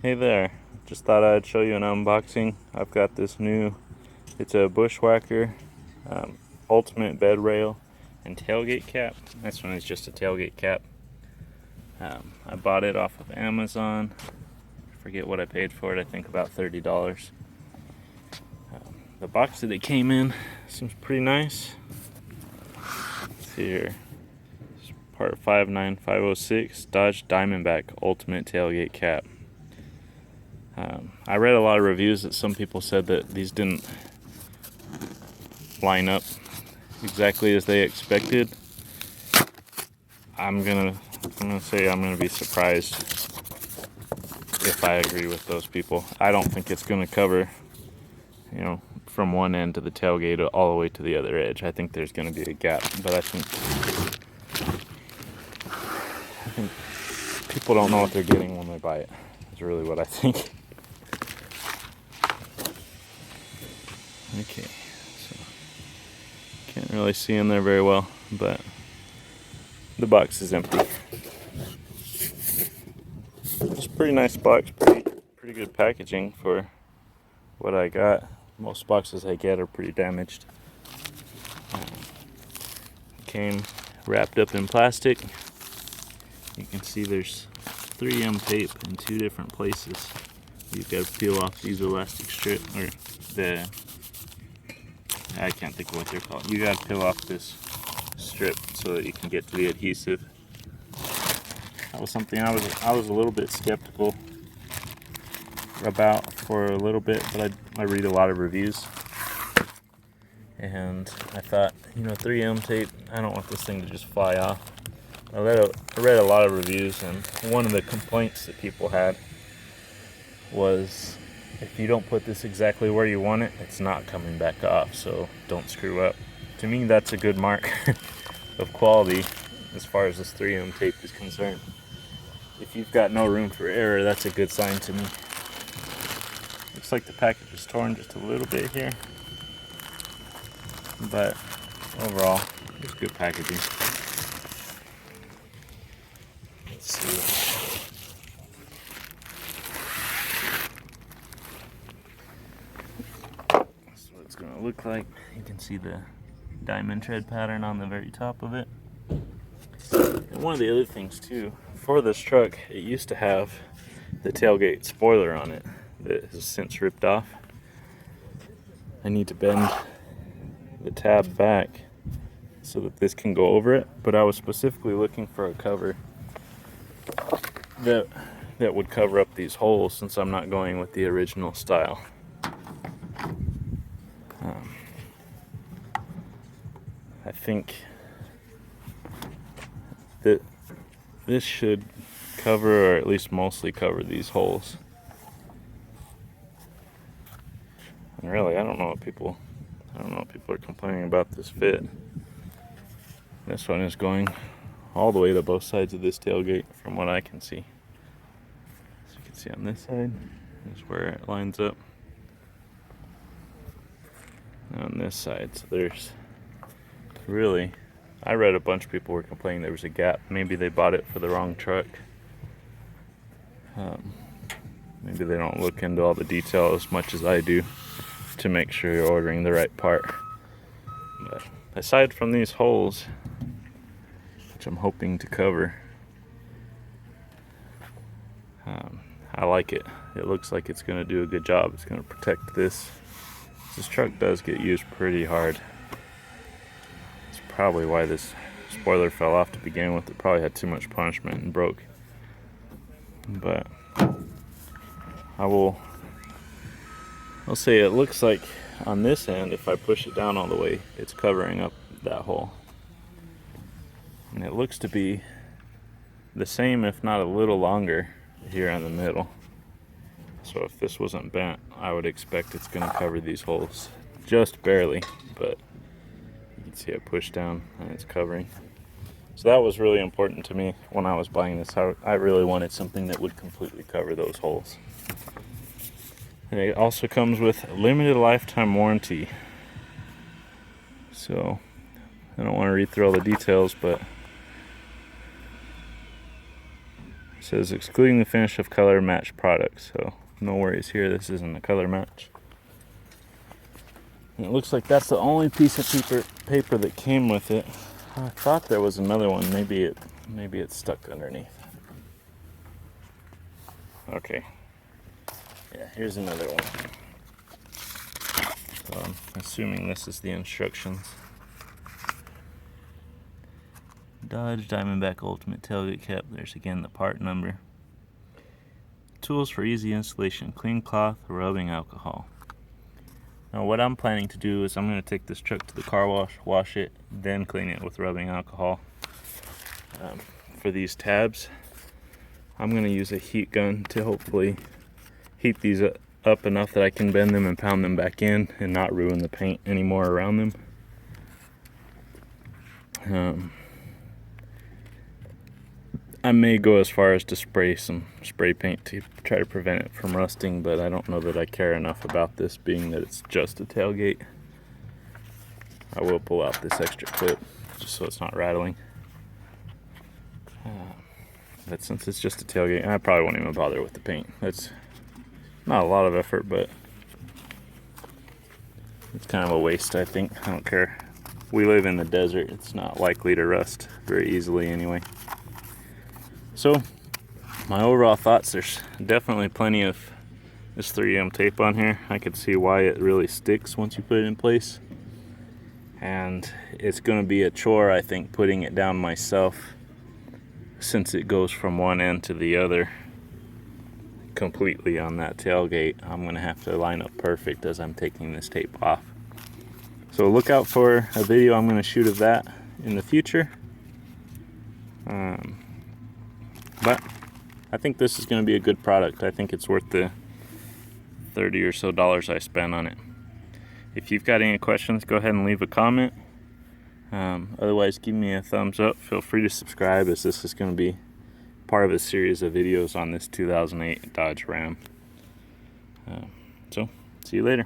Hey there, just thought I'd show you an unboxing. I've got this new, it's a Bushwacker ultimate bed rail and tailgate cap. This one is just a tailgate cap. I bought it off of Amazon. I forget what I paid for it, I think about $30. The box that it came in seems pretty nice. Let's see here. It's part 59506 Dodge Diamondback ultimate tailgate cap. I read a lot of reviews that some people said that these didn't line up exactly as they expected. I'm gonna say I'm gonna be surprised if I agree with those people. I don't think it's gonna cover, from one end to the tailgate all the way to the other edge. I think there's gonna be a gap, but I think people don't know what they're getting when they buy it. Is really what I think. Okay, so can't really see in there very well, but the box is empty. It's a pretty nice box, pretty good packaging for what I got. Most boxes I get are pretty damaged. Came wrapped up in plastic. You can see there's 3M tape in two different places. You've got to peel off these elastic strip, or I can't think of what they're called. You got to peel off this strip so that you can get to the adhesive. That was something I was a little bit skeptical about for a little bit, but I read a lot of reviews, and I thought, 3M tape, I don't want this thing to just fly off. I read a lot of reviews, and one of the complaints that people had was, if you don't put this exactly where you want it, it's not coming back off, so don't screw up. To me, that's a good mark of quality as far as this 3M tape is concerned. If you've got no room for error, that's a good sign to me. Looks like the package is torn just a little bit here, but overall, it's good packaging. Let's see. That's what it's going to look like. You can see the diamond tread pattern on the very top of it. And one of the other things too, for this truck, it used to have the tailgate spoiler on it that has since ripped off. I need to bend the tab back so that this can go over it, but I was specifically looking for a cover that would cover up these holes, since I'm not going with the original style. I think that this should cover, or at least mostly cover, these holes. And really, I don't know what people are complaining about this fit. This one is going all the way to both sides of this tailgate from what I can see. So you can see on this side is where it lines up. And on this side, so there's really, I read a bunch of people were complaining there was a gap. Maybe they bought it for the wrong truck. Maybe they don't look into all the detail as much as I do to make sure you're ordering the right part. But aside from these holes, which I'm hoping to cover, I like it. It looks like it's going to do a good job. It's going to protect this. This truck does get used pretty hard. It's probably why this spoiler fell off to begin with. It probably had too much punishment and broke. But I'll say it looks like on this end, if I push it down all the way, it's covering up that hole. And it looks to be the same, if not a little longer, here in the middle. So if this wasn't bent, I would expect it's going to cover these holes just barely, but you can see it pushed down and it's covering. So that was really important to me when I was buying this. I really wanted something that would completely cover those holes. And it also comes with a limited lifetime warranty. So I don't want to read through all the details, but It says excluding the finish of color match products, so no worries here, this isn't a color match. And it looks like that's the only piece of paper that came with it. I thought there was another one. Maybe it's stuck underneath. Okay. Yeah, here's another one. So I'm assuming this is the instructions. Dodge Diamondback Ultimate Tailgate Cap. There's again the part number. Tools for easy installation: clean cloth, rubbing alcohol. Now what I'm planning to do is I'm going to take this truck to the car wash, wash it, then clean it with rubbing alcohol. For these tabs, I'm going to use a heat gun to hopefully heat these up enough that I can bend them and pound them back in and not ruin the paint anymore around them. I may go as far as to spray some spray paint to try to prevent it from rusting, but I don't know that I care enough about this, being that it's just a tailgate. I will pull out this extra clip just so it's not rattling. But since it's just a tailgate, I probably won't even bother with the paint. That's not a lot of effort, but it's kind of a waste, I think. I don't care. We live in the desert. It's not likely to rust very easily anyway. So, my overall thoughts, there's definitely plenty of this 3M tape on here. I could see why it really sticks once you put it in place. And it's going to be a chore, I think, putting it down myself, since it goes from one end to the other completely on that tailgate. I'm going to have to line up perfect as I'm taking this tape off. So look out for a video I'm going to shoot of that in the future. But I think this is going to be a good product. I think it's worth the $30 or so I spent on it. If you've got any questions, go ahead and leave a comment. Otherwise, give me a thumbs up. Feel free to subscribe, as this is going to be part of a series of videos on this 2008 Dodge Ram. So, see you later.